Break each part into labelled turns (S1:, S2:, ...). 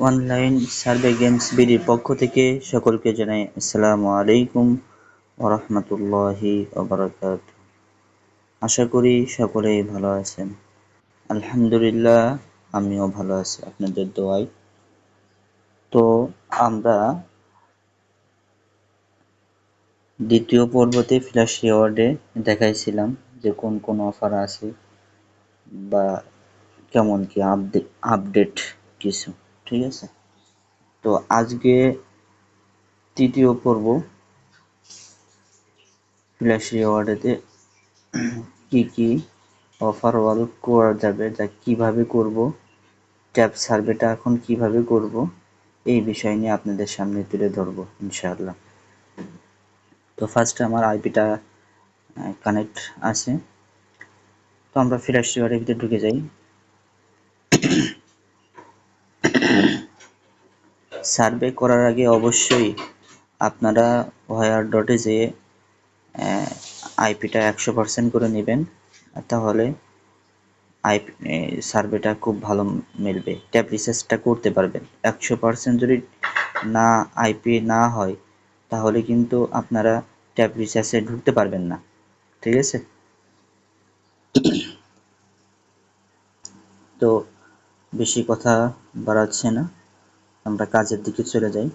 S1: Online survey games বিডির পক্ষ থেকে সকলকে জানাই আসসালামু আলাইকুম ওয়া রাহমাতুল্লাহি ওয়া বারাকাতুহু। আশা করি সকলেই ভালো আছেন। আলহামদুলিল্লাহ, আমিও ভালো আছি আপনাদের দোয়ায়। তো আমরা দ্বিতীয় পর্বতে ফ্ল্যাশ রিওয়ার্ডে দেখাইছিলাম যে কোন কোন অফার আছে বা কেমন কি আপডেট কিছু, ঠিক আছে। তো আজকে তৃতীয় পর্ব ফ্ল্যাশ রিওয়ার্ডেতে কি কি অফার ওয়াল করা যাবে, যা কিভাবে করব, ট্যাব সার্ভেটা এখন কিভাবে করব, এই বিষয় নিয়ে আপনাদের সামনে তুলে ধরবো ইনশাআল্লাহ। তো ফার্স্টে আমার আইপিটা কানেক্ট আছে। তো আমরা ফ্ল্যাশ রিওয়ার্ডের ভিতরে ঢুকে যাই। সার্ভে করার আগে অবশ্যই আপনারা ওয়্যার ডটে যেয়ে আইপিটা 100% করে নেবেন, তাহলে আইপি সার্ভেটা খুব ভালো মিলবে, ট্যাব রিসার্চটা করতে পারবেন। 100% যদি না আইপি না হয় তাহলে কিন্তু আপনারা ট্যাব রিসার্চে ঢুকতে পারবেন না, ঠিক আছে। তো বেশি কথা বাড়াচ্ছে না, আমরা কাজের দিকে চলে যাই।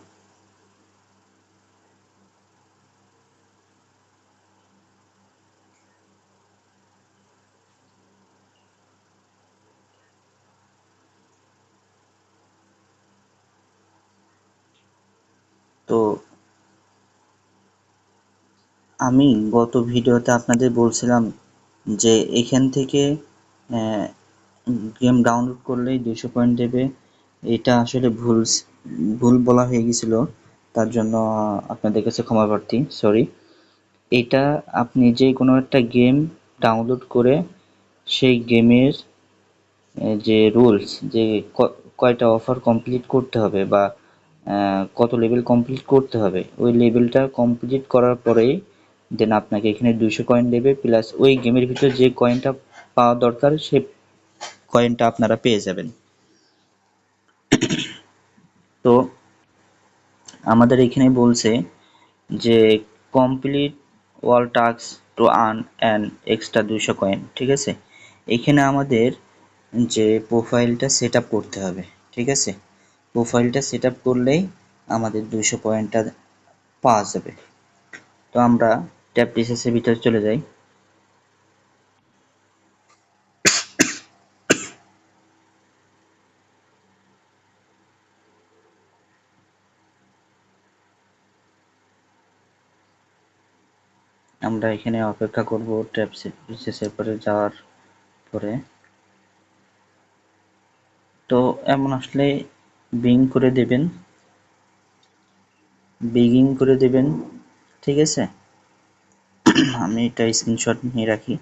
S1: তো আমি গত ভিডিওতে আপনাদের বলছিলাম যে এখান থেকে গেম ডাউনলোড করলেই 200 পয়েন্ট দেবে। এটা আসলে ভুল বলা হয়ে গেছিল, তার জন্য আপনাদের কাছে ক্ষমা প্রার্থী, সরি। এটা আপনি যে কোনো একটা গেম ডাউনলোড করে সেই গেমের যে রুলস, যে কয়টা অফার কমপ্লিট করতে হবে বা কত লেভেল কমপ্লিট করতে হবে, ওই লেভেলটা কমপ্লিট করার পরেই দেন আপনাকে এখানে 200 কয়েন দেবে, প্লাস ওই গেমের ভিতরে যে কয়েনটা পাওয়া দরকার সেই কয়েনটা আপনারা পেয়ে যাবেন। তো আমাদের এখানে বলছে যে complete all task to earn an extra 200 coin, ঠিক আছে। এখানে আমাদের যে প্রোফাইলটা সেট আপ করতে হবে, ঠিক আছে। প্রোফাইলটা সেট আপ করলেই আমাদের 200 পয়েন্টটা পাওয়া যাবে। তো আমরা ট্যাব রিসার্চের ভিতরে চলে যাই। আমরা এখানে অপেক্ষা করব ট্যাব রিসার্চের পরে যাওয়ার পরে। তো এমন আসলে বিগিং করে দেবেন, ঠিক আছে। আমি এটা স্ক্রিনশট নিয়ে রাখি।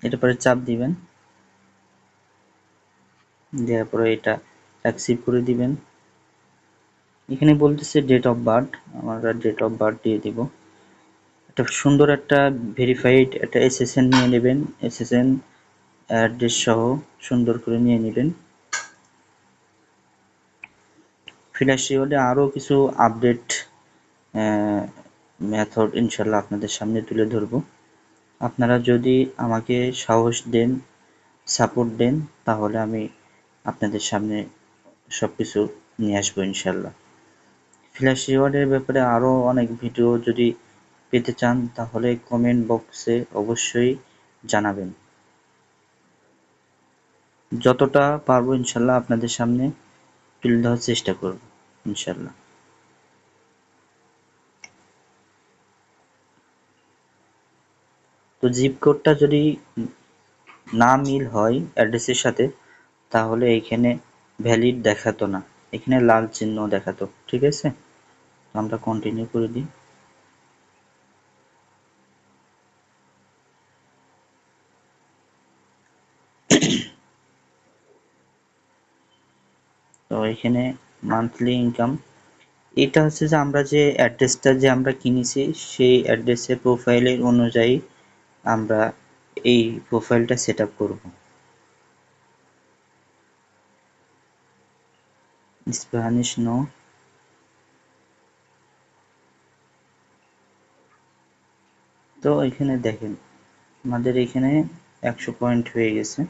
S1: এটার পরে চাপ দিবেন, দেওয়ার পরে এটা অ্যাকসেপ্ট করে দিবেন। এখানে বলতেছে ডেট অফ বার্থ, আমরা ডেট অফ বার্থ দিয়ে দিব। একটা সুন্দর একটা ভেরিফাইড একটা এসএসএন নিয়ে নেবেন, এসএসএন অ্যাড্রেস সহ সুন্দর করে নিয়ে নেবেন। ফ্ল্যাশ রিওয়ার্ডে আরও কিছু আপডেট মেথড ইনশাল্লাহ আপনাদের সামনে তুলে ধরব। আপনারা যদি আমাকে সাহস দেন, সাপোর্ট দেন, তাহলে আমি আপনাদের সামনে সব কিছু নিয়ে আসবো ইনশাল্লাহ। ফ্ল্যাশ রিওয়ার্ডের ব্যাপারে আরও অনেক ভিডিও যদি পেতে চান তাহলে কমেন্ট বক্সে অবশ্যই জানাবেন। যতটা পারবো ইনশাল্লাহ আপনাদের সামনে তুলে ধরার চেষ্টা করব ইনশাল্লাহ। তো জিপ কোডটা যদি না মিল হয় অ্যাড্রেসের সাথে, তাহলে এখানে ভ্যালিড দেখাতো না, এখানে লাল চিহ্ন দেখাতো, ঠিক আছে। আমরা কন্টিনিউ করে দিই। তো এখানে মান্থলি ইনকাম, এটা হচ্ছে যে আমরা যে অ্যাড্রেসটা যে আমরা কিনেছি সেই অ্যাড্রেসের প্রোফাইলের অনুযায়ী আমরা এই প্রোফাইলটা সেট আপ করবো। স্প্যানিশ নো, তো এখানে দেখেন আমাদের এখানে 100 পয়েন্ট হয়ে গেছে।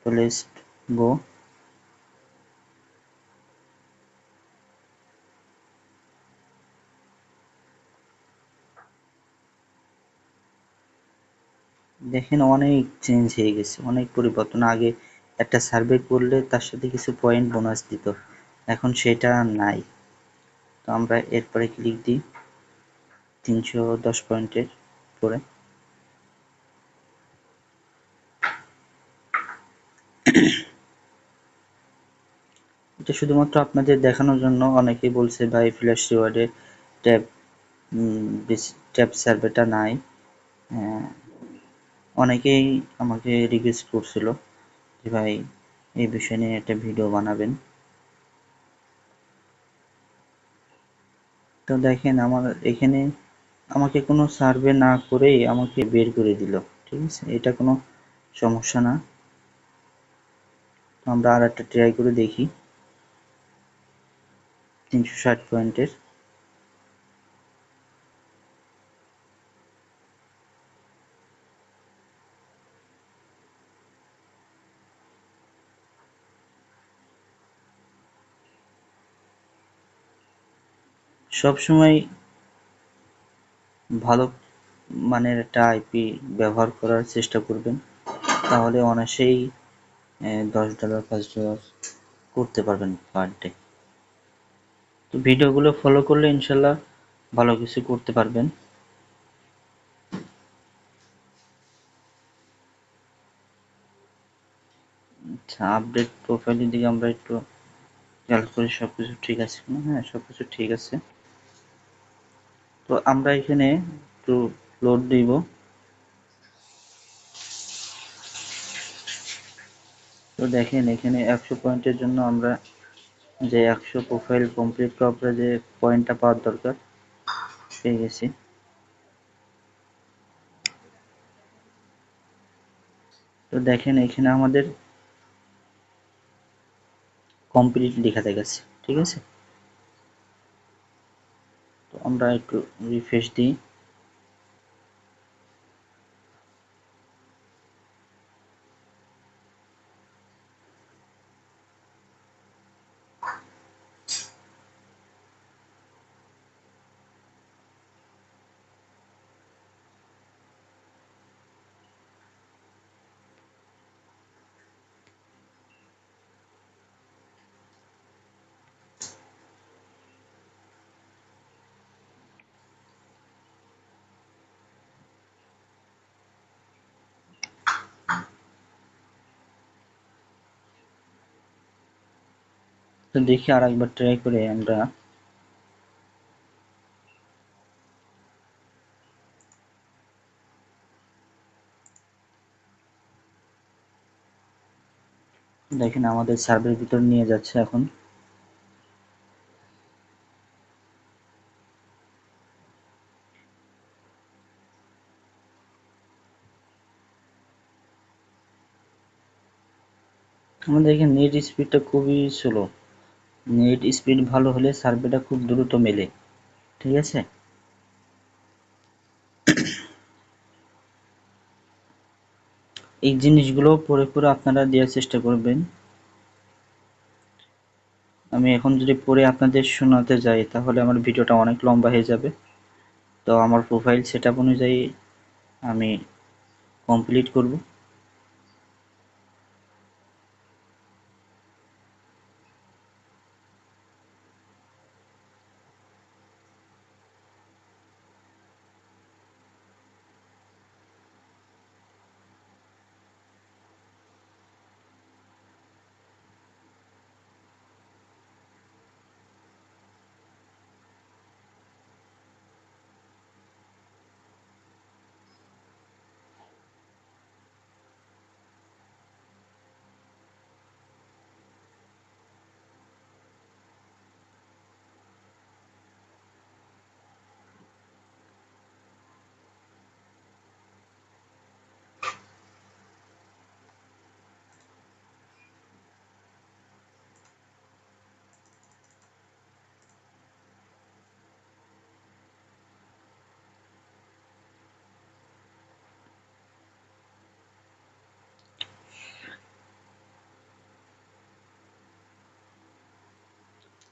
S1: তো লেটস গো। দেখেন অনেক চেঞ্জ হয়ে গেছে, অনেক পরিবর্তন। আগে একটা সার্ভে করলে তার সাথে কিছু পয়েন্ট বোনাস দিত, এখন সেটা নাই। তো আমরা এরপরে ক্লিক দিই 310 পয়েন্টের পরে। এটা শুধুমাত্র আপনাদের দেখানোর জন্য। অনেকেই বলছে ভাই ফ্ল্যাশ রিওয়ার্ডে ট্যাব ট্যাব সার্ভেটা নাই। অনেকেই আমাকে রিকোয়েস্ট করছিল যে ভাই এই বিষয় নিয়ে একটা ভিডিও বানাবেন। তো দেখেন আমার এখানে আমাকে কোনো সার্ভে না করেই আমাকে বের করে দিল, ঠিক আছে, এটা কোনো সমস্যা না। তো আমরা আর একটা ট্রাই করে দেখি 360 পয়েন্টের। সবসময় ভালো মানের একটা আইপি ব্যবহার করার চেষ্টা করবেন, তাহলে অনায়াসেই $10 $5 করতে পারবেন পার ডে। তো ভিডিওগুলো ফলো করলে ইনশাল্লাহ ভালো কিছু করতে পারবেন। আচ্ছা, আপডেট প্রোফাইলের দিকে আমরা একটু খেয়াল করি সবকিছু ঠিক আছে কিনা। হ্যাঁ, সবকিছু ঠিক আছে। তো আমরা এখানে একটু লোড দিব। তো দেখেন এখানে 100 পয়েন্টের জন্য আমরা যে 100 প্রোফাইল কমপ্লিট করার পরে যে পয়েন্টটা পাওয়ার দরকার পেয়ে গেছি। তো দেখেন এখানে আমাদের কমপ্লিট লেখা গেছে, ঠিক আছে। তো আমরা একটু রিফ্রেশ দিই। তো দেখি আর একবার ট্রাই করে আমরা। দেখেন আমাদের সার্ভের ভিতর নিয়ে যাচ্ছে এখন। আমাদের এখানে নেট স্পিডটা খুবই স্লো। নেট স্পিড ভালো হলে সার্ভেটা খুব দ্রুত মেলে, ঠিক আছে। এই জিনিসগুলো পরে পরে আপনারা দেওয়ার চেষ্টা করবেন। আমি এখন যদি পরে আপনাদের শোনাতে যাই তাহলে আমার ভিডিওটা অনেক লম্বা হয়ে যাবে। তো আমার প্রোফাইল সেটআপ অনুযায়ী আমি কমপ্লিট করব।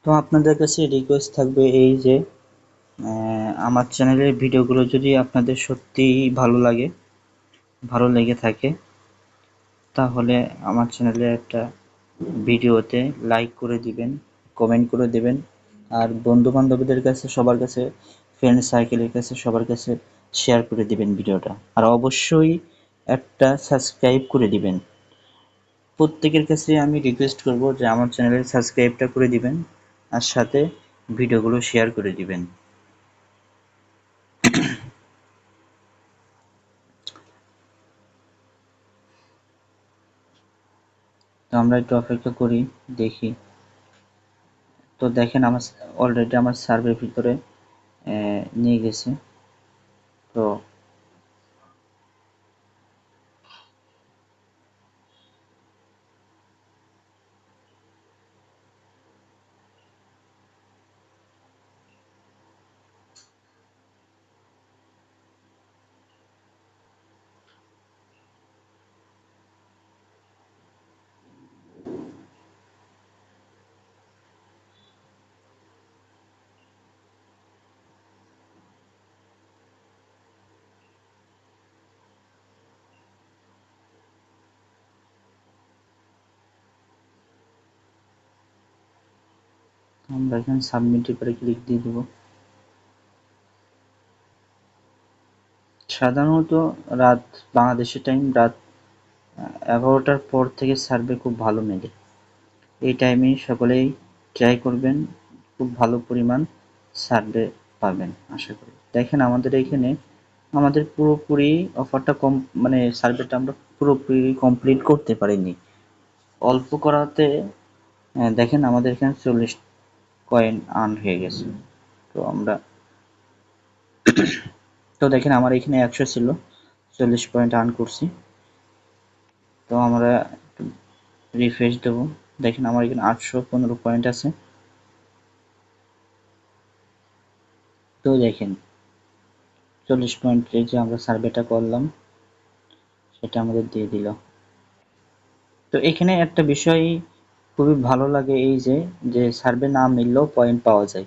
S1: তো আপনাদের কাছে রিকোয়েস্ট থাকবে এই যে আমার চ্যানেলের ভিডিওগুলো যদি আপনাদের সত্যিই ভালো লেগে থাকে, তাহলে আমার চ্যানেলে একটা ভিডিওতে লাইক করে দিবেন, কমেন্ট করে দিবেন, আর বন্ধু বান্ধবীদের কাছে, সবার কাছে, ফ্রেন্ড সার্কেলের কাছে, সবার কাছে শেয়ার করে দিবেন ভিডিওটা। আর অবশ্যই একটা সাবস্ক্রাইব করে দিবেন। প্রত্যেকের কাছে আমি রিকোয়েস্ট করব যে আমার চ্যানেলের সাবস্ক্রাইবটা করে দিবেন, আর সাথে ভিডিওগুলো শেয়ার করে দিবেন। তো আমরা একটু অপেক্ষা করি, দেখি। তো দেখেন আমার অলরেডি আমার সার্ভের ভিতরে নিয়ে গেছে। তো আমরা এখানে সাবমিটের পরে ক্লিক দিয়ে দেব। সাধারণত রাত, বাংলাদেশের টাইম রাত 11টার পর থেকে সার্ভে খুব ভালো মেলে। এই টাইমে সকলেই ট্রাই করবেন, খুব ভালো পরিমাণ সার্ভে পাবেন আশা করি। দেখেন আমাদের এখানে আমাদের পুরোপুরি অফারটা কম, মানে সার্ভেটা আমরা পুরোপুরি কমপ্লিট করতে পারিনি, অল্প করাতে। দেখেন আমাদের এখানে 40 কয়েন আর্ন হয়ে গেছে। তো আমরা তো দেখেন আমার এখানে 100 ছিল, 40 পয়েন্ট আর্ন করছি। তো আমরা রিফ্রেশ দেবো, দেখেন আমার এখানে 815 পয়েন্ট আছে। তো দেখেন 40 পয়েন্ট যে আমরা সার্ভেটা করলাম সেটা আমাদের দিয়ে দিল। তো এখানে একটা বিষয় খুবই ভালো লাগে, এই যে যে সার্ভে না মিললেও পয়েন্ট পাওয়া যায়।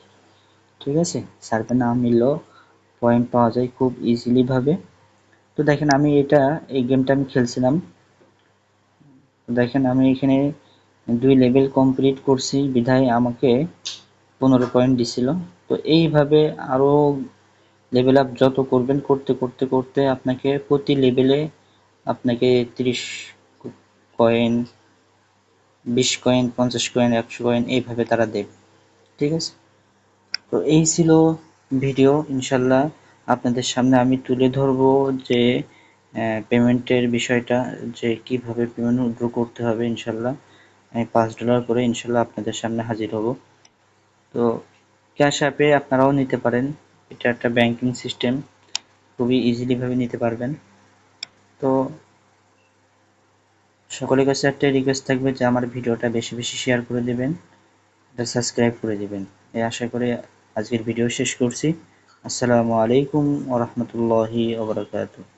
S1: ঠিক আছে, সার্ভে না মিললেও পয়েন্ট পাওয়া যায় খুব ইজিলি ভাবে। তো দেখেন আমি এই গেমটা আমি খেলছিলাম। দেখেন আমি এখানে 2 লেভেল কমপ্লিট করছি বিধায় আমাকে 15 পয়েন্ট দিছিল। তো এইভাবে আরো লেভেল আপ যত করবেন, করতে করতে করতে আপনাকে প্রতি লেভেলে আপনাকে 30 কয়েন, 20 কয়েন, 50 কয়েন, 100 কয়েন এইভাবে তারা দেবে। ঠিক আছে, তো এই ছিল ভিডিও। ইনশাল্লাহ আপনাদের সামনে আমি তুলে ধরবো যে পেমেন্টের বিষয়টা, যে কিভাবে পেমেন্ট উইথড্র করতে হবে। ইনশাল্লাহ আমি $5 করে ইনশাল্লাহ আপনাদের সামনে হাজির হব। তো ক্যাশ অ্যাপে আপনারাও নিতে পারেন, এটা একটা ব্যাংকিং সিস্টেম, খুবই ইজিলি ভাবে নিতে পারবেন। তো সকলের কাছে একটা রিকোয়েস্ট থাকবে যে আমার ভিডিওটা বেশি বেশি শেয়ার করে দেবেন, এটা সাবস্ক্রাইব করে দিবেন। এই আশা করে আজকের ভিডিও শেষ করছি। আসসালামু আলাইকুম ওয়া রাহমাতুল্লাহি ওয়া বারাকাতুহু।